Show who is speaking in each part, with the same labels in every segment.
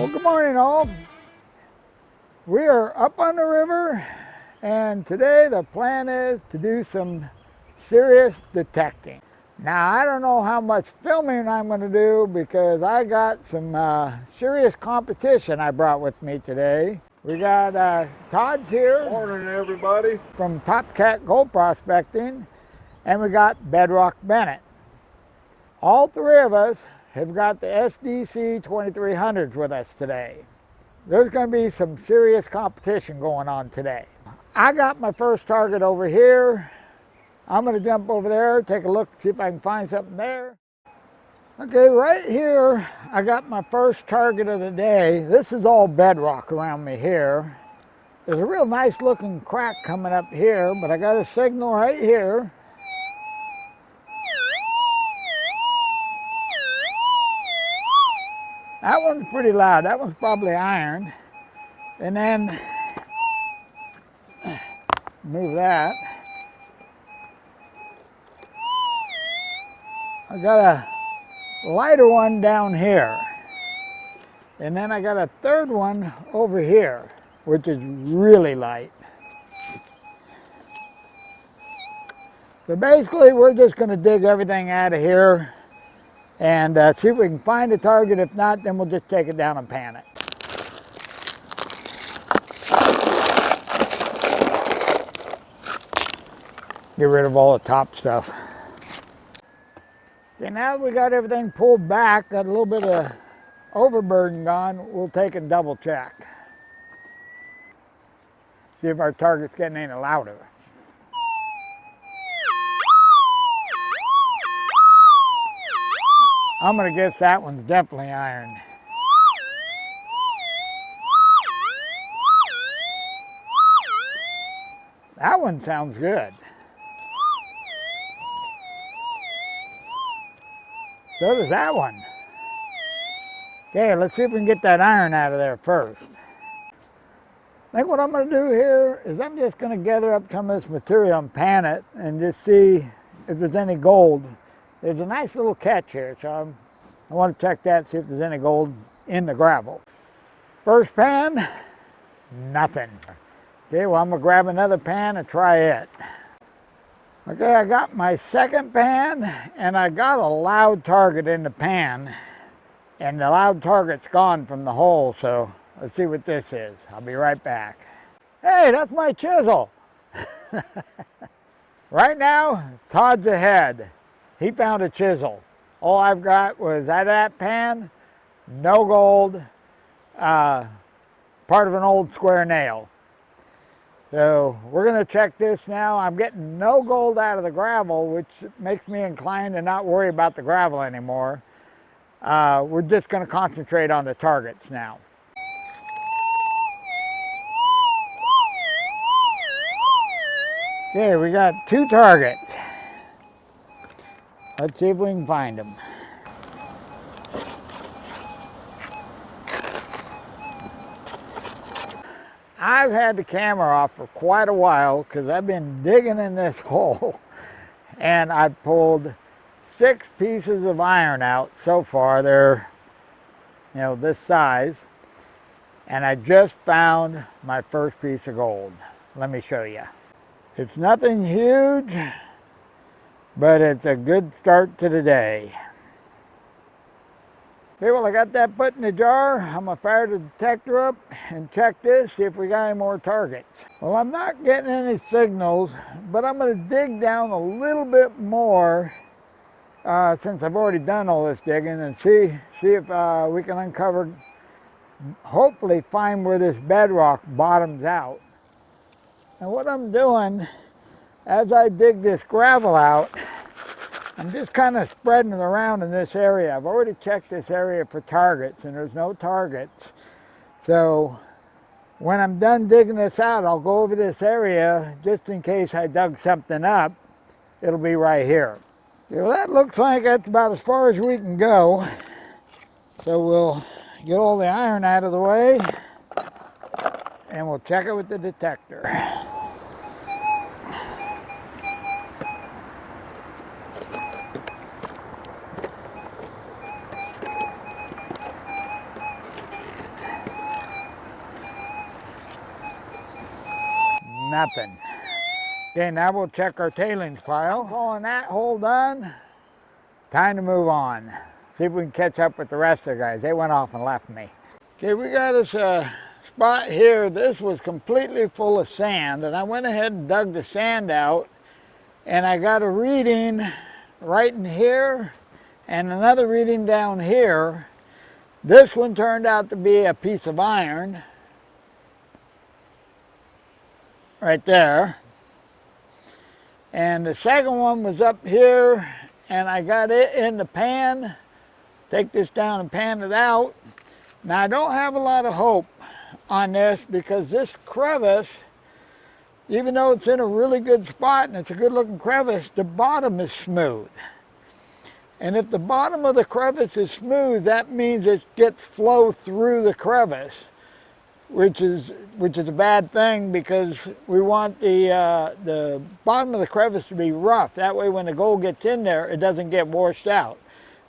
Speaker 1: Well, good morning all. We are up on the river, and today the plan is to do some serious detecting. Now, I don't know how much filming I'm going to do because I got some serious competition I brought with me today. We got Todd's here.
Speaker 2: Morning, everybody.
Speaker 1: From Top Cat Gold Prospecting, and we got Bedrock Bennett. All three of us have got the SDC 2300's with us today. There's going to be some serious competition going on today. I got my first target over here. I'm going to jump over there, take a look, see if I can find something there. Okay, right here, I got my first target of the day. This is all bedrock around me here. There's a real nice looking crack coming up here, but I got a signal right here. That one's pretty loud. That one's probably iron. And then, move that. I got a lighter one down here. And then I got a third one over here, which is really light. So basically, we're just going to dig everything out of here and see if we can find a target. If not, then we'll just take it down and pan it. Get rid of all the top stuff. Okay, now that we got everything pulled back, got a little bit of overburden gone, we'll take and double check. See if our target's getting any louder. I'm gonna guess that one's definitely iron. That one sounds good. So does that one. Okay, let's see if we can get that iron out of there first. I think what I'm gonna do here is I'm just gonna gather up some of this material and pan it and just see if there's any gold. There's a nice little catch here, so I want to check that, see if there's any gold in the gravel. First pan, nothing. Okay, well I'm gonna grab another pan and try it. Okay, I got my second pan and I got a loud target in the pan, and the loud target's gone from the hole, so let's see what this is. I'll be right back. Hey, that's my chisel. Right now, Todd's ahead. He found a chisel. All I've got was out of that pan, no gold, part of an old square nail. So we're gonna check this now. I'm getting no gold out of the gravel, which makes me inclined to not worry about the gravel anymore. We're just gonna concentrate on the targets now. Okay, we got two targets. Let's see if we can find them. I've had the camera off for quite a while because I've been digging in this hole, and I've pulled 6 pieces of iron out so far. They're, this size, and I just found my first piece of gold. Let me show you. It's nothing huge, but it's a good start to the day. Okay, well I got that put in the jar. I'm gonna fire the detector up and check this, see if we got any more targets. Well, I'm not getting any signals, but I'm gonna dig down a little bit more since I've already done all this digging, and see if we can uncover, hopefully find where this bedrock bottoms out. And what I'm doing, as I dig this gravel out, I'm just kind of spreading it around in this area. I've already checked this area for targets, and there's no targets. So when I'm done digging this out, I'll go over this area just in case I dug something up. It'll be right here. Okay, well, that looks like that's about as far as we can go. So we'll get all the iron out of the way, and we'll check it with the detector. Nothing. Okay, now we'll check our tailings pile. Calling that hole done. Time to move on. See if we can catch up with the rest of the guys. They went off and left me. Okay, we got us a spot here. This was completely full of sand, and I went ahead and dug the sand out, and I got a reading right in here and another reading down here. This one turned out to be a piece of iron right there. And the second one was up here, and I got it in the pan. Take this down and pan it out. Now I don't have a lot of hope on this because this crevice, even though it's in a really good spot and it's a good looking crevice, the bottom is smooth. And if the bottom of the crevice is smooth, that means it gets flow through the crevice, which is a bad thing because we want the bottom of the crevice to be rough. That way when the gold gets in there, it doesn't get washed out.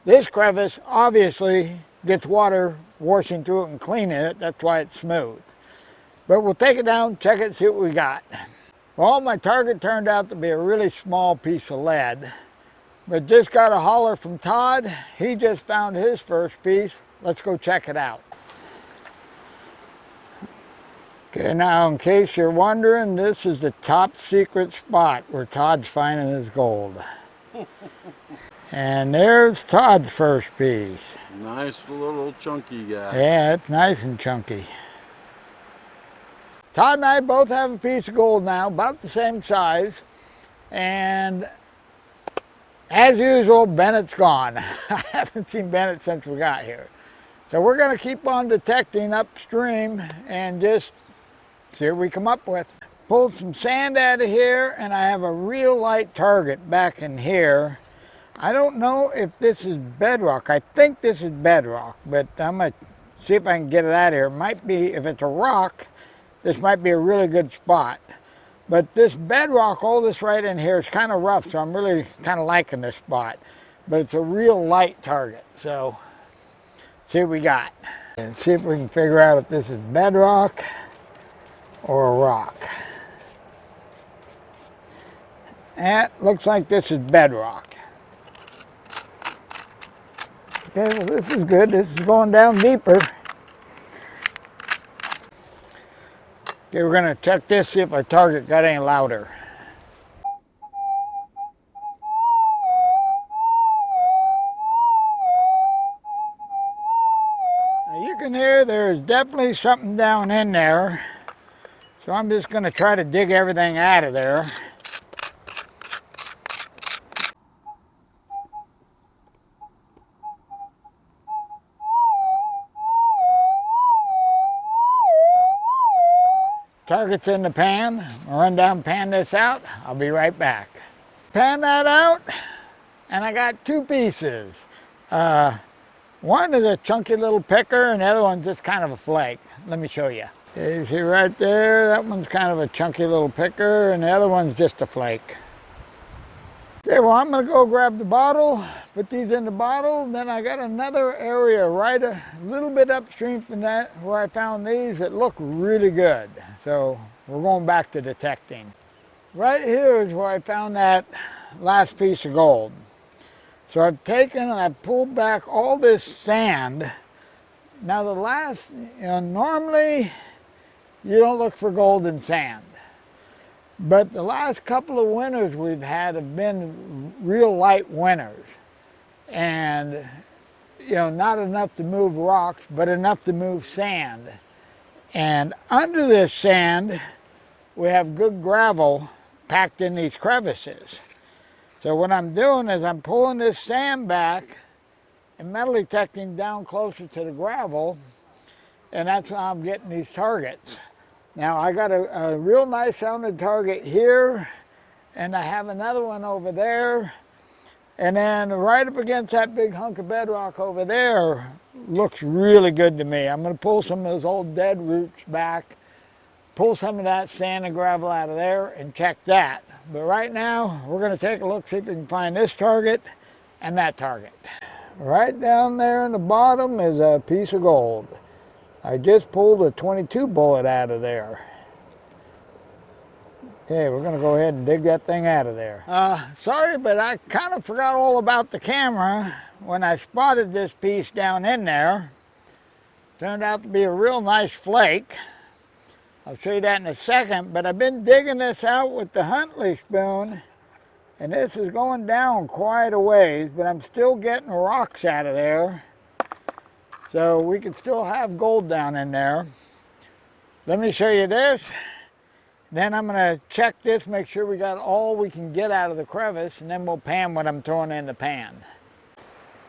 Speaker 1: This crevice obviously gets water washing through it and cleaning it. That's why it's smooth. But we'll take it down, check it, see what we got. Well, my target turned out to be a really small piece of lead. But just got a holler from Todd. He just found his first piece. Let's go check it out. Okay, now in case you're wondering, this is the top secret spot where Todd's finding his gold. And there's Todd's first piece.
Speaker 2: Nice little chunky guy.
Speaker 1: Yeah, it's nice and chunky. Todd and I both have a piece of gold now, about the same size. And as usual, Bennett's gone. I haven't seen Bennett since we got here. So we're going to keep on detecting upstream and just see what we come up with. Pulled some sand out of here, and I have a real light target back in here. I don't know if this is bedrock. I think this is bedrock, but I'm going to see if I can get it out of here. It might be, if it's a rock, this might be a really good spot. But this bedrock, all this right in here is kind of rough, so I'm really kind of liking this spot. But it's a real light target, so see what we got. And see if we can figure out if this is bedrock or a rock. That looks like this is bedrock. Okay, well this is good. This is going down deeper. Okay, we're going to check this, see if our target got any louder. Now you can hear there's definitely something down in there. So I'm just going to try to dig everything out of there. Target's in the pan. I'll run down and pan this out. I'll be right back. Pan that out, and I got two pieces. One is a chunky little picker, and the other one's just kind of a flake. Let me show you. You see right there, that one's kind of a chunky little picker, and the other one's just a flake. Okay, well I'm gonna go grab the bottle, put these in the bottle, then I got another area right a little bit upstream from that where I found these that look really good. So we're going back to detecting. Right here is where I found that last piece of gold. So I've taken and I've pulled back all this sand. Now the last, normally you don't look for gold in sand. But the last couple of winters we've had have been real light winters. And, not enough to move rocks, but enough to move sand. And under this sand, we have good gravel packed in these crevices. So what I'm doing is I'm pulling this sand back and metal detecting down closer to the gravel, and that's how I'm getting these targets. Now I got a real nice sounding target here, and I have another one over there, and then right up against that big hunk of bedrock over there looks really good to me. I'm going to pull some of those old dead roots back, pull some of that sand and gravel out of there and check that. But right now we're going to take a look, see if we can find this target and that target. Right down there in the bottom is a piece of gold. I just pulled a 22 bullet out of there. Okay, we're gonna go ahead and dig that thing out of there. Sorry, but I kind of forgot all about the camera when I spotted this piece down in there. Turned out to be a real nice flake. I'll show you that in a second, but I've been digging this out with the Huntley spoon, and this is going down quite a ways, but I'm still getting rocks out of there. So we could still have gold down in there. Let me show you this. Then I'm gonna check this, make sure we got all we can get out of the crevice, and then we'll pan what I'm throwing in the pan.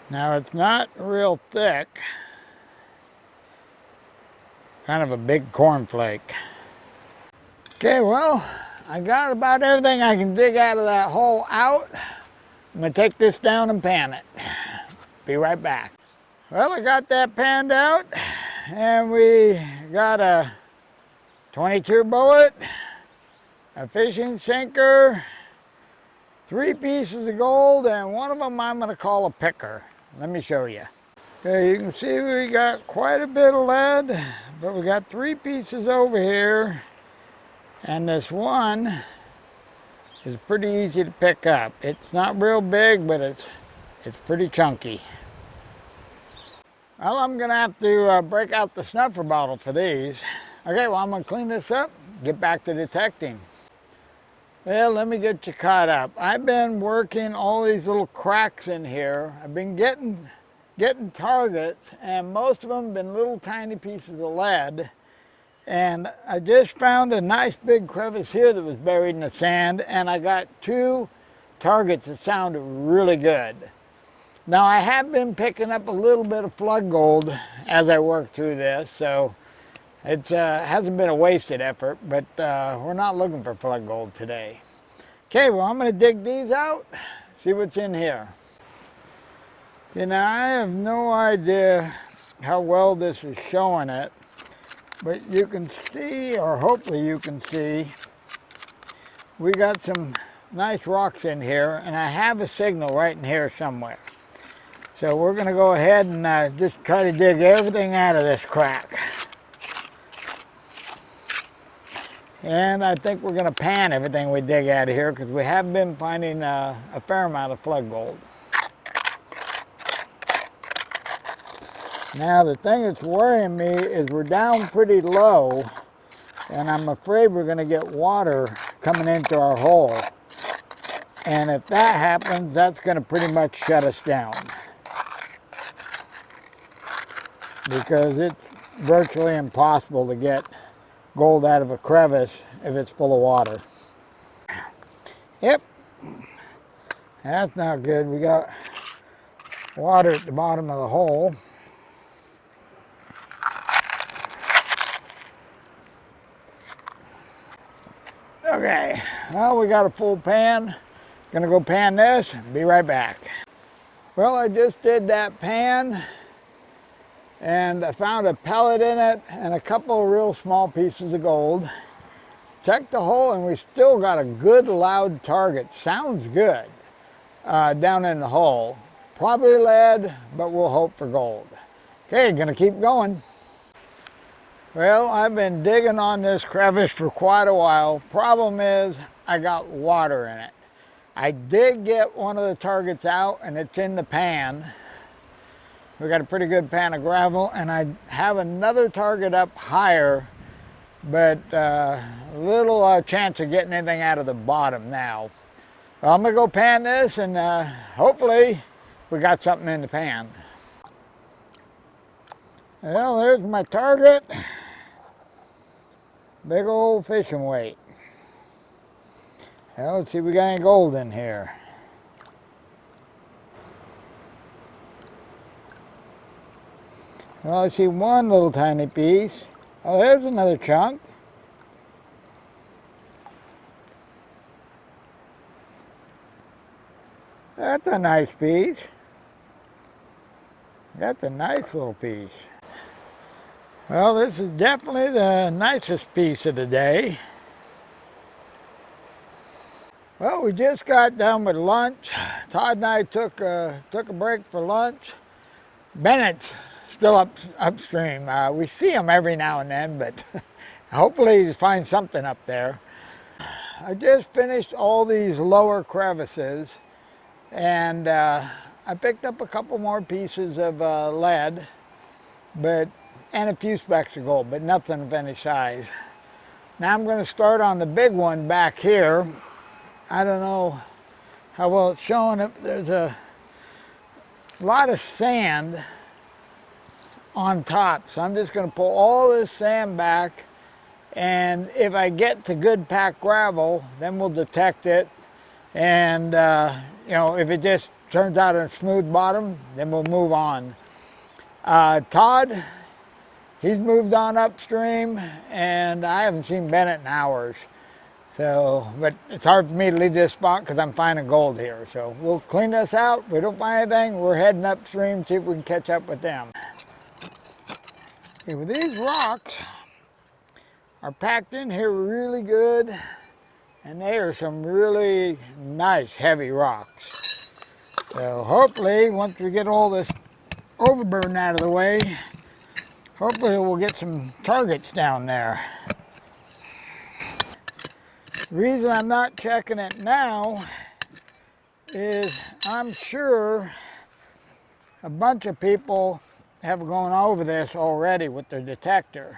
Speaker 1: Now it's not real thick. Kind of a big cornflake. Okay, well, I got about everything I can dig out of that hole out. I'm gonna take this down and pan it. Be right back. Well, I got that panned out, and we got a 22 bullet, a fishing sinker, 3 pieces of gold, and one of them I'm gonna call a picker. Let me show you. Okay, you can see we got quite a bit of lead, but we got 3 pieces over here, and this one is pretty easy to pick up. It's not real big, but it's pretty chunky. Well, I'm gonna have to break out the snuffer bottle for these. Okay, well, I'm gonna clean this up, get back to detecting. Well, let me get you caught up. I've been working all these little cracks in here. I've been getting targets, and most of them have been little tiny pieces of lead. And I just found a nice big crevice here that was buried in the sand, and I got 2 targets that sounded really good. Now, I have been picking up a little bit of flood gold as I work through this, so it hasn't been a wasted effort, but we're not looking for flood gold today. Okay, well, I'm going to dig these out, see what's in here. Okay, now I have no idea how well this is showing it, but you can see, or hopefully you can see, we got some nice rocks in here, and I have a signal right in here somewhere. So we're going to go ahead and just try to dig everything out of this crack. And I think we're going to pan everything we dig out of here, because we have been finding a fair amount of flood gold. Now the thing that's worrying me is we're down pretty low, and I'm afraid we're going to get water coming into our hole. And if that happens, that's going to pretty much shut us down, because it's virtually impossible to get gold out of a crevice if it's full of water. Yep, that's not good. We got water at the bottom of the hole. Okay, well, we got a full pan. Gonna go pan this, be right back. Well, I just did that pan, and I found a pellet in it and a couple of real small pieces of gold. Checked the hole, and we still got a good loud target. Sounds good down in the hole. Probably lead, but we'll hope for gold. Okay, gonna keep going. Well, I've been digging on this crevice for quite a while. Problem is, I got water in it. I did get one of the targets out, and it's in the pan. We got a pretty good pan of gravel, and I have another target up higher, but little chance of getting anything out of the bottom now. Well, I'm gonna go pan this, and hopefully we got something in the pan. Well, there's my target. Big old fishing weight. Well, let's see if we got any gold in here. Well, I see one little tiny piece. Oh, there's another chunk. That's a nice piece. That's a nice little piece. Well, this is definitely the nicest piece of the day. Well, we just got done with lunch. Todd and I took a break for lunch. Bennett's still upstream. We see him every now and then, but hopefully he finds something up there. I just finished all these lower crevices, and I picked up a couple more pieces of lead, and a few specks of gold, but nothing of any size. Now I'm going to start on the big one back here. I don't know how well it's showing. There's a lot of sand on top, so I'm just going to pull all this sand back, and if I get to good packed gravel, then we'll detect it, and you know, if it just turns out a smooth bottom, then we'll move on. Todd, he's moved on upstream, and I haven't seen Bennett in hours. So, but it's hard for me to leave this spot because I'm finding gold here. So we'll clean this out. If we don't find anything, we're heading upstream, see if we can catch up with them. Okay, well, these rocks are packed in here really good, and they are some really nice heavy rocks. So hopefully, once we get all this overburden out of the way, hopefully we'll get some targets down there. The reason I'm not checking it now is I'm sure a bunch of people have gone over this already with their detector.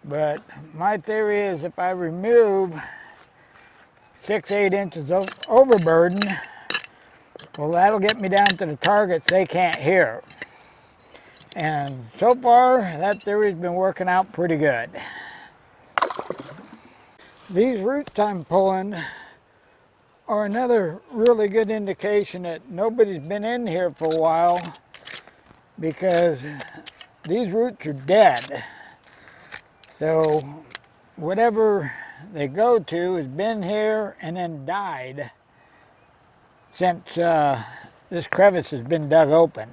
Speaker 1: But my theory is if I remove 6-8 inches of overburden, well, that'll get me down to the targets they can't hear. And so far, that theory's been working out pretty good. These roots I'm pulling are another really good indication that nobody's been in here for a while, because these roots are dead. So whatever they go to has been here and then died since this crevice has been dug open.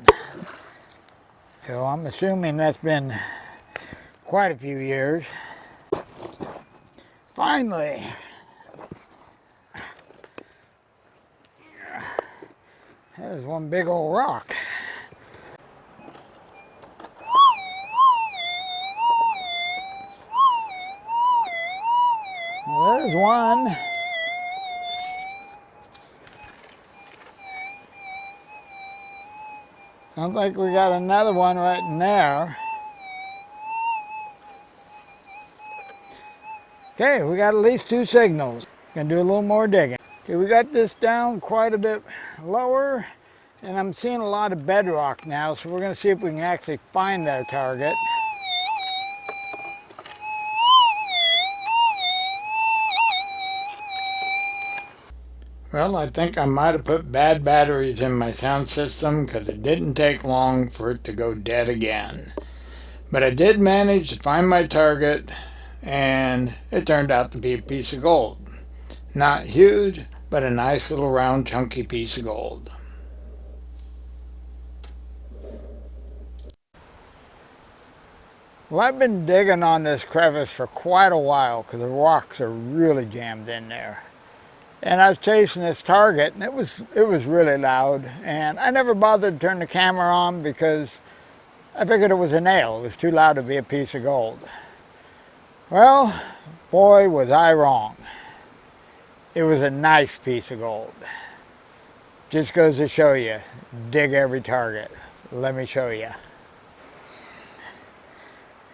Speaker 1: So I'm assuming that's been quite a few years. Finally, that is one big old rock. Well, there's one. Sounds like we got another one right in there. Okay, we got at least 2 signals. Gonna do a little more digging. Okay, we got this down quite a bit lower, and I'm seeing a lot of bedrock now, so we're gonna see if we can actually find our target. Well, I think I might have put bad batteries in my sound system because it didn't take long for it to go dead again. But I did manage to find my target, and it turned out to be a piece of gold. Not huge, but a nice little round chunky piece of gold. Well, I've been digging on this crevice for quite a while because the rocks are really jammed in there. And I was chasing this target, and it was really loud, and I never bothered to turn the camera on because I figured it was a nail. It was too loud to be a piece of gold. Well, boy, was I wrong. It was a nice piece of gold. Just goes to show you, dig every target. Let me show you.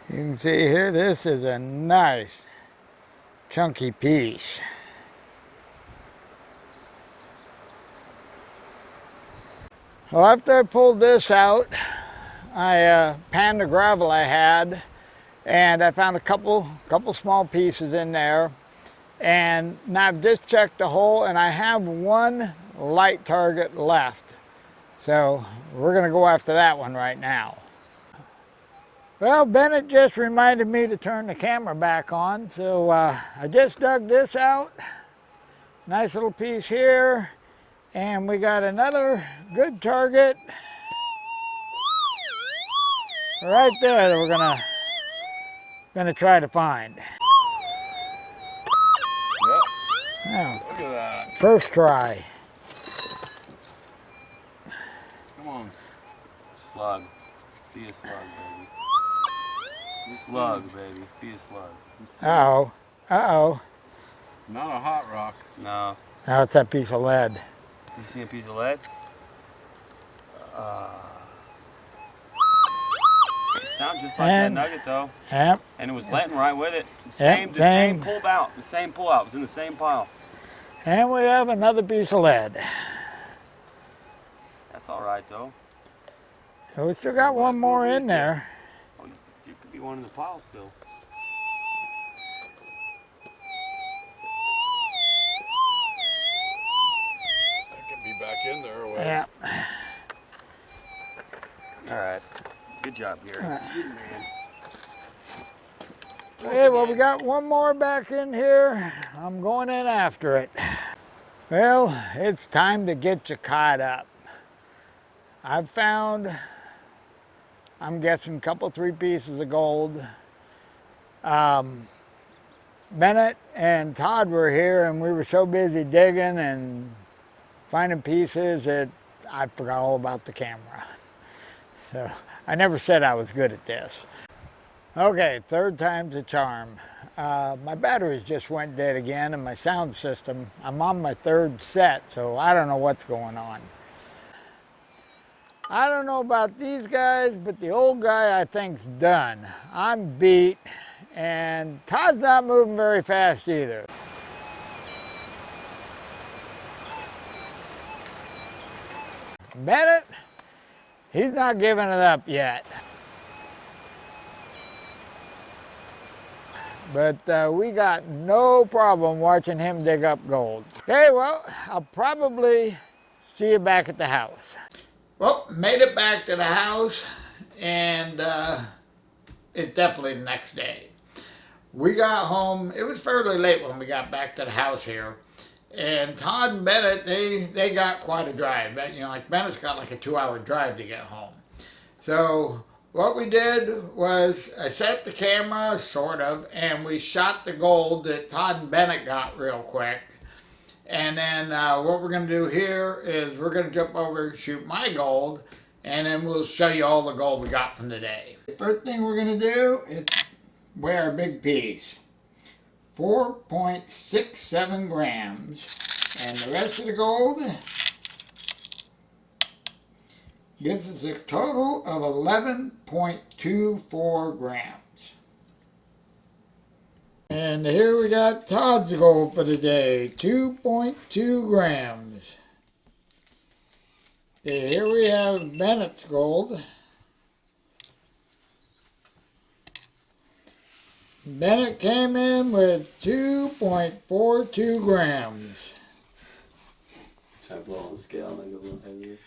Speaker 1: You can see here, this is a nice chunky piece. Well, after I pulled this out, I panned the gravel I had, and I found a couple small pieces in there. And now I've just checked the hole, and I have one light target left. So we're gonna go after that one right now. Well, Bennett just reminded me to turn the camera back on, so I just dug this out. Nice little piece here. And we got another good target right there that we're gonna try to find.
Speaker 2: Yep.
Speaker 1: Now,
Speaker 2: Look at that.
Speaker 1: first try.
Speaker 2: Come on. Slug. Be a slug, baby. Slug, baby. Be a slug.
Speaker 1: Uh-oh. Uh-oh.
Speaker 2: Not a hot rock. No.
Speaker 1: Now it's that piece of lead.
Speaker 2: You see a piece of lead? Sound just like that nugget though.
Speaker 1: Yep.
Speaker 2: And it was letting right with it. The
Speaker 1: Yep,
Speaker 2: same pull out. The same pull out. It was in the same pile.
Speaker 1: And we have another piece of lead.
Speaker 2: That's all right though.
Speaker 1: So we still got one more in there.
Speaker 2: Oh, it could be one in the pile still.
Speaker 3: That could be back in there. Or
Speaker 1: Yeah.
Speaker 2: All right. Good job, Gary. Good man.
Speaker 1: Okay, well, we got one more back in here. I'm going in after it. Well, it's time to get you caught up. I've found, I'm guessing, a couple, 3 pieces of gold. Bennett and Todd were here, and we were so busy digging and finding pieces that I forgot all about the camera. So I never said I was good at this. Okay, 3rd time's a charm. My batteries just went dead again, and my sound system, I'm on my 3rd set, so I don't know what's going on. I don't know about these guys, but the old guy I think's done. I'm beat, and Todd's not moving very fast either. Bennett, he's not giving it up yet. But we got no problem watching him dig up gold. Okay, well, I'll probably see you back at the house. Well, made it back to the house, and it's definitely the next day. We got home, it was fairly late when we got back to the house here. And Todd and Bennett, they got quite a drive. You know, like Bennett's got like a 2-hour drive to get home. So what we did was I set the camera, sort of, and we shot the gold that Todd and Bennett got real quick. And then what we're going to do here is we're going to jump over and shoot my gold, and then we'll show you all the gold we got from the day. The first thing we're going to do is weigh our big piece. 4.67 grams. And the rest of the gold gives us a total of 11.24 grams. And here we got Todd's gold for the day, 2.2 grams. Okay, here we have Bennett's gold. Bennett came in with 2.42 grams.
Speaker 2: Try to blow on the scale and then go a little heavier.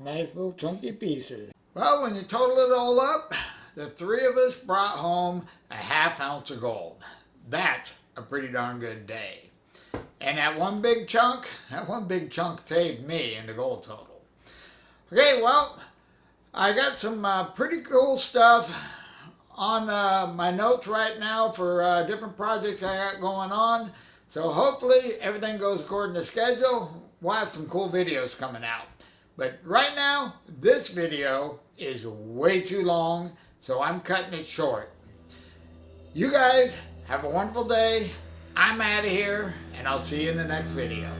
Speaker 1: Nice little chunky pieces. Well, when you total it all up, the 3 of us brought home a 1/2 ounce of gold. That's a pretty darn good day. And that one big chunk saved me in the gold total. Okay, well, I got some pretty cool stuff on my notes right now for different projects I got going on. So hopefully everything goes according to schedule. We'll have some cool videos coming out. But right now, this video is way too long, so I'm cutting it short. You guys have a wonderful day. I'm out of here, and I'll see you in the next video.